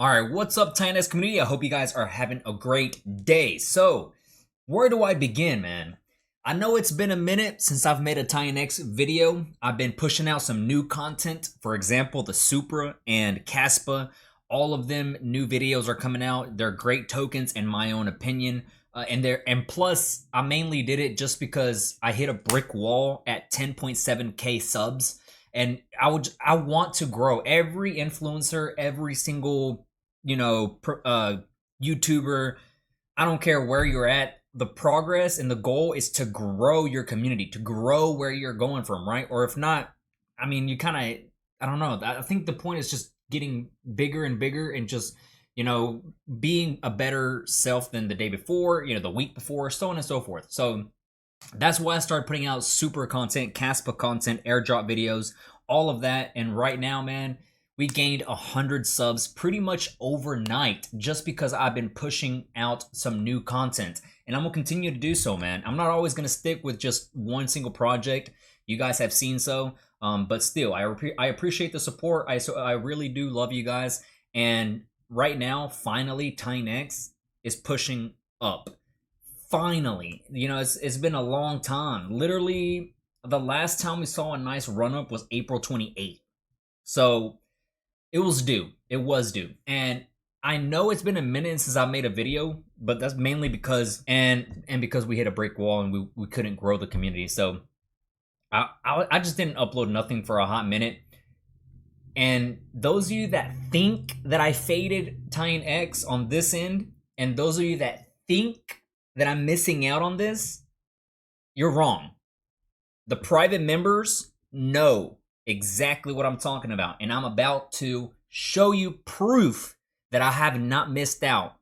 All right, what's up, Titanx community? I hope you guys are having a great day. So, where do I begin, man? I know it's been a minute since I've made a Titanx video. I've been pushing out some new content. For example, the Supra and Caspa. All of them new videos are coming out. They're great tokens in my own opinion. And plus, I mainly did it just because I hit a brick wall at 10.7k subs. And I want to grow. Every influencer, every single YouTuber, I don't care where you're at. The progress and the goal is to grow your community, to grow where you're going from, right? Or if not, I mean, you kind of, I don't know. I think the point is just getting bigger and bigger and just, being a better self than the day before, the week before, so on and so forth. So that's why I started putting out super content, Caspa content, airdrop videos, all of that. And right now, man, we gained 100 subs pretty much overnight just because I've been pushing out some new content. And I'm going to continue to do so, man. I'm not always going to stick with just one single project. You guys have seen so. But still, I appreciate the support. I really do love you guys. And right now, finally, Titanx is pushing up. Finally, it's been a long time. Literally, the last time we saw a nice run up was April 28th. So it was due. It was due. And I know it's been a minute since I made a video, but that's mainly because because we hit a brick wall and we couldn't grow the community. So I just didn't upload nothing for a hot minute. And those of you that think that I faded Titanx on this end, and those of you that think that I'm missing out on this, you're wrong. The private members know exactly what I'm talking about, and I'm about to show you proof that I have not missed out.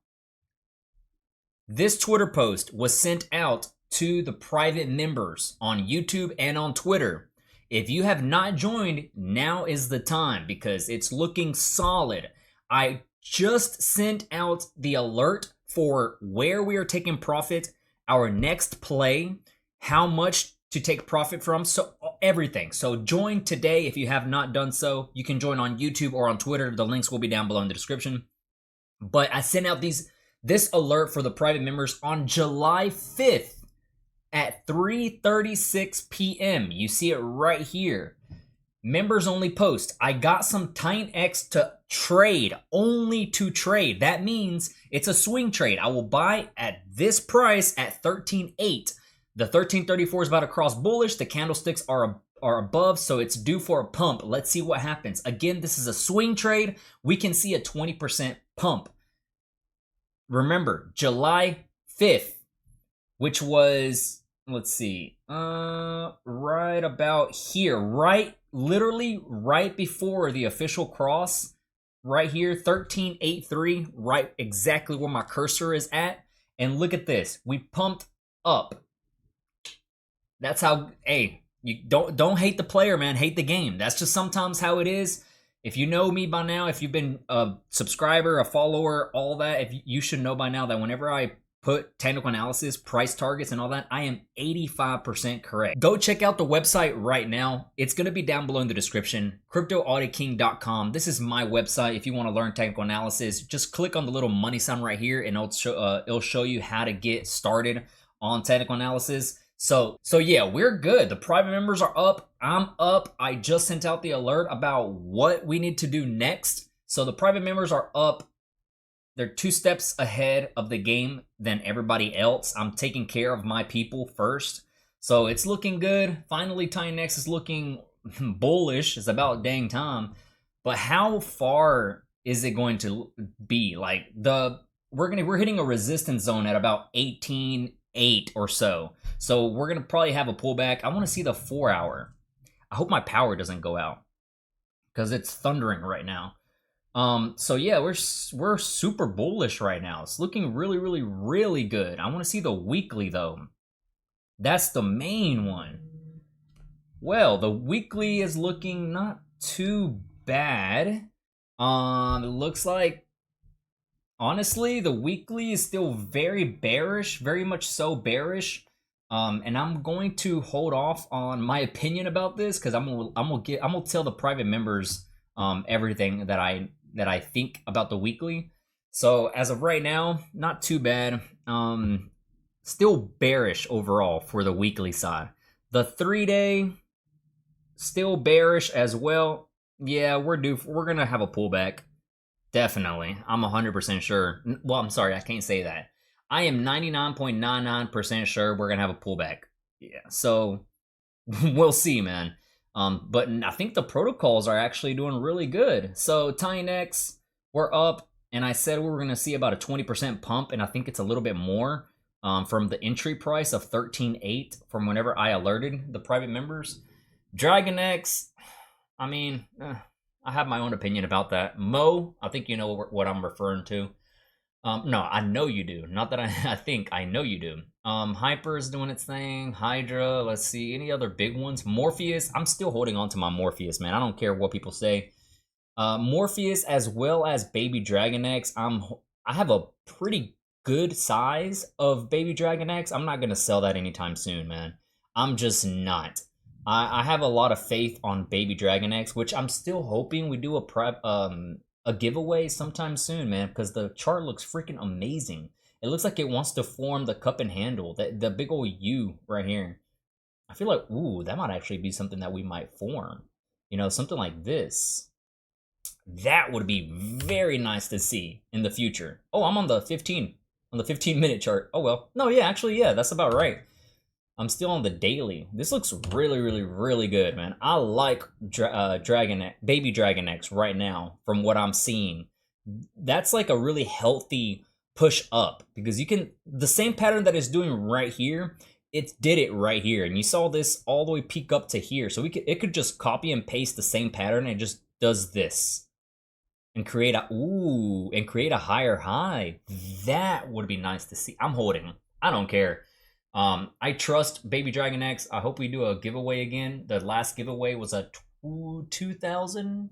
This Twitter post was sent out to the private members on YouTube and on Twitter. If you have not joined, now is the time because it's looking solid. I just sent out the alert for where we are taking profit, our next play, how much to take profit from, so everything. So join today if you have not done so. You can join on YouTube or on Twitter. The links will be down below in the description. But I sent out this alert for the private members on July 5th at 3:36 p.m. You see it right here. Members only post. I got some Titanx to trade, only to trade. That means it's a swing trade. I will buy at this price at 13.8. The 1334 is about to cross bullish. The candlesticks are above, so it's due for a pump. Let's see what happens. Again, this is a swing trade. We can see a 20% pump. Remember, July 5th, which was, let's see, right about here, literally right before the official cross, right here, 1383, right exactly where my cursor is at. And look at this, we pumped up. That's how, hey, you don't hate the player, man, hate the game. That's just sometimes how it is. If you know me by now, if you've been a subscriber, a follower, all that, if you should know by now that whenever I put technical analysis, price targets, and all that, I am 85% correct. Go check out the website right now. It's going to be down below in the description, cryptoauditking.com. This is my website. If you want to learn technical analysis, just click on the little money sign right here, and it'll show you how to get started on technical analysis. So yeah, we're good. The private members are up. I'm up. I just sent out the alert about what we need to do next. So the private members are up. They're 2 steps ahead of the game than everybody else. I'm taking care of my people first. So it's looking good. Finally, Titanx is looking bullish. It's about dang time. But how far is it going to be? Like we're hitting a resistance zone at about 18.8 or so. So we're going to probably have a pullback. I want to see the 4 hour. I hope my power doesn't go out because it's thundering right now. So yeah, we're super bullish right now. It's looking really, really, really good. I want to see the weekly though. That's the main one. Well, the weekly is looking not too bad. It looks like, honestly, the weekly is still very bearish, very much so bearish. And I'm going to hold off on my opinion about this because I'm gonna tell the private members everything that that I think about the weekly. So as of right now, not too bad. Still bearish overall for the weekly side. The 3-day, still bearish as well. Yeah, we're due. We're gonna have a pullback. Definitely, I'm 100% sure. Well, I'm sorry, I can't say that. I am 99.99% sure we're gonna have a pullback. Yeah, so we'll see, man. But I think the protocols are actually doing really good. So Titanx, we're up, and I said we were gonna see about a 20% pump, and I think it's a little bit more from the entry price of 13.8 from whenever I alerted the private members. DragonX, I mean, I have my own opinion about that. Mo, I think you know what I'm referring to. No, I know you do. Not that I think, I know you do. Hyper is doing its thing. Hydra, let's see. Any other big ones? Morpheus, I'm still holding on to my Morpheus, man. I don't care what people say. Morpheus as well as Baby Dragon X. I have a pretty good size of Baby Dragon X. I'm not going to sell that anytime soon, man. I'm just not. I have a lot of faith on Baby Dragon X, which I'm still hoping we do a giveaway sometime soon, man, because the chart looks freaking amazing. It looks like it wants to form the cup and handle, the big old U right here. I feel like, ooh, that might actually be something that we might form. You know, something like this. That would be very nice to see in the future. Oh, I'm on the 15-minute chart. Oh, well. No, yeah, actually, yeah, that's about right. I'm still on the daily. This looks really, really, really good, man. I like Baby Dragon X right now from what I'm seeing. That's like a really healthy push up because you can, the same pattern that it's doing right here, it did it right here. And you saw this all the way peak up to here. So it could just copy and paste the same pattern and it just does this. And create a higher high. That would be nice to see. I'm holding. I don't care. I trust Baby Dragon X. I hope we do a giveaway again. The last giveaway was a 2,000,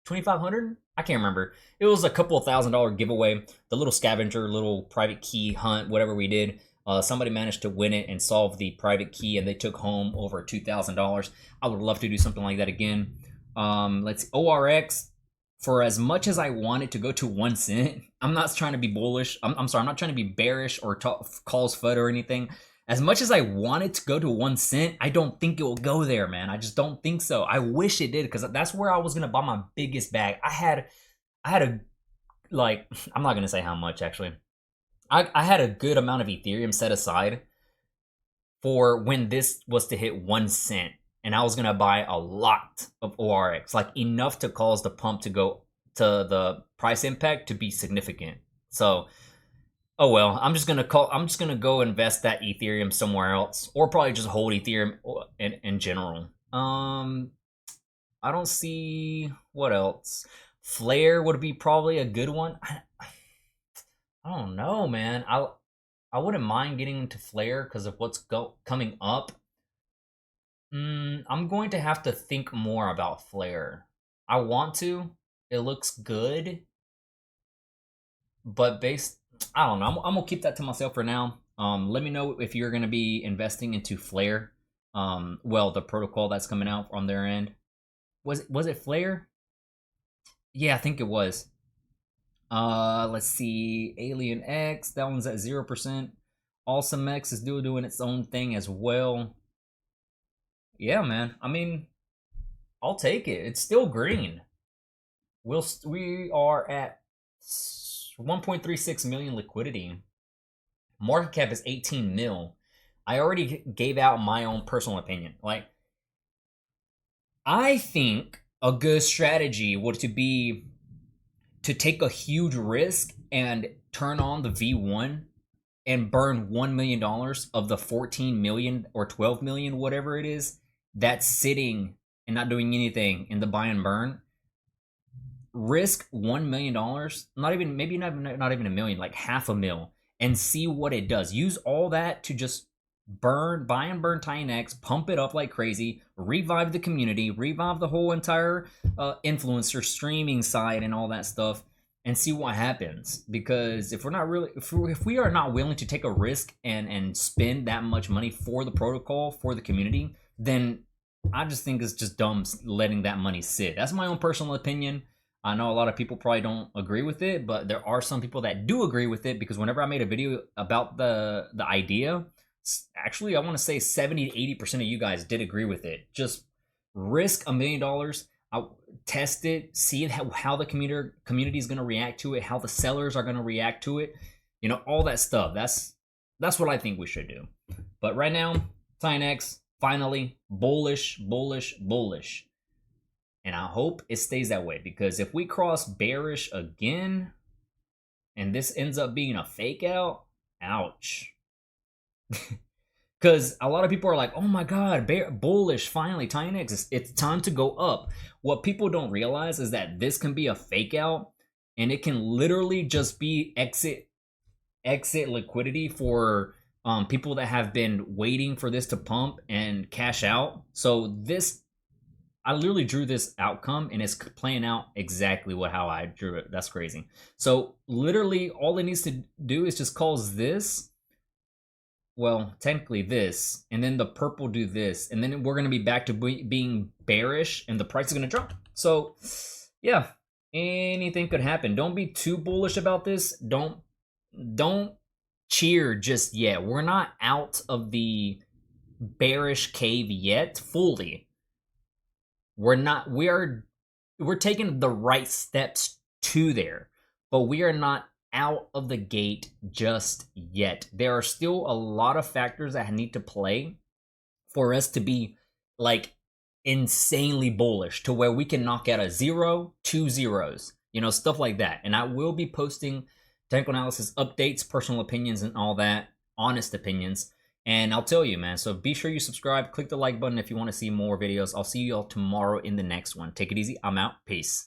2,500. I can't remember. It was a couple of $1,000 giveaway. The little scavenger, little private key hunt, whatever we did. Somebody managed to win it and solve the private key, and they took home over $2,000. I would love to do something like that again. Let's ORX. For as much as I want it to go to 1 cent, I'm not trying to be bullish. I'm sorry, I'm not trying to be bearish or calls FUD or anything. As much as I want it to go to 1 cent, I don't think it will go there, man. I just don't think so. I wish it did because that's where I was gonna buy my biggest bag. I had a, like, I'm not gonna say how much actually. I had a good amount of Ethereum set aside for when this was to hit 1 cent. And I was going to buy a lot of ORX, like enough to cause the pump to go to the price impact to be significant. So, oh well, I'm just going to go invest that Ethereum somewhere else, or probably just hold Ethereum in general. I don't see what else. Flare would be probably a good one. I don't know, man. I wouldn't mind getting into Flare because of what's coming up. I'm going to have to think more about Flare. I want to. It looks good. But I don't know. I'm going to keep that to myself for now. Let me know if you're going to be investing into Flare. Well, the protocol that's coming out on their end. Was it Flare? Yeah, I think it was. Let's see. Alien X, that one's at 0%. Awesome X is still doing its own thing as well. Yeah, man. I mean, I'll take it. It's still green. We are at 1.36 million liquidity. Market cap is 18 mil. I already gave out my own personal opinion. Like, I think a good strategy would be to take a huge risk and turn on the V1 and burn $1 million of the 14 million or 12 million, whatever it is, that's sitting and not doing anything in the buy and burn. Risk $1 million, not even a million, like $500,000, and see what it does. Use all that to just buy and burn Titanx, pump it up like crazy, revive the community, revive the whole entire influencer streaming side and all that stuff, and see what happens. Because if we are not willing to take a risk and spend that much money for the protocol, for the community, then I just think it's just dumb letting that money sit. That's my own personal opinion. I know a lot of people probably don't agree with it, but there are some people that do agree with it, because whenever I made a video about the idea, actually I want to say 70 to 80% of you guys did agree with it. Just risk $1 million, test it, see how the community is going to react to it, how the sellers are going to react to it, you know, all that stuff. That's what I think we should do. But right now, Titanx finally bullish, bullish, bullish. And I hope it stays that way, because if we cross bearish again and this ends up being a fake out, ouch. Because a lot of people are like, oh my God, bullish, finally, Titanx, it's time to go up. What people don't realize is that this can be a fake out, and it can literally just be exit liquidity for people that have been waiting for this to pump and cash out. So this, I literally drew this outcome, and it's playing out exactly how I drew it. That's crazy. So literally all it needs to do is just cause this, well, technically this, and then the purple do this, and then we're going to be back to being bearish, and the price is going to drop. So yeah, anything could happen. Don't be too bullish about this. Don't cheer just yet. We're not out of the bearish cave yet fully. We're taking the right steps to there, but we are not out of the gate just yet. There are still a lot of factors that need to play for us to be like insanely bullish to where we can knock out a 0, 2 zeros, you know, stuff like that. And I will be posting technical analysis updates, personal opinions, and all that, honest opinions. And I'll tell you, man, so be sure you subscribe, click the like button if you want to see more videos. I'll see you all tomorrow in the next one. Take it easy. I'm out. Peace.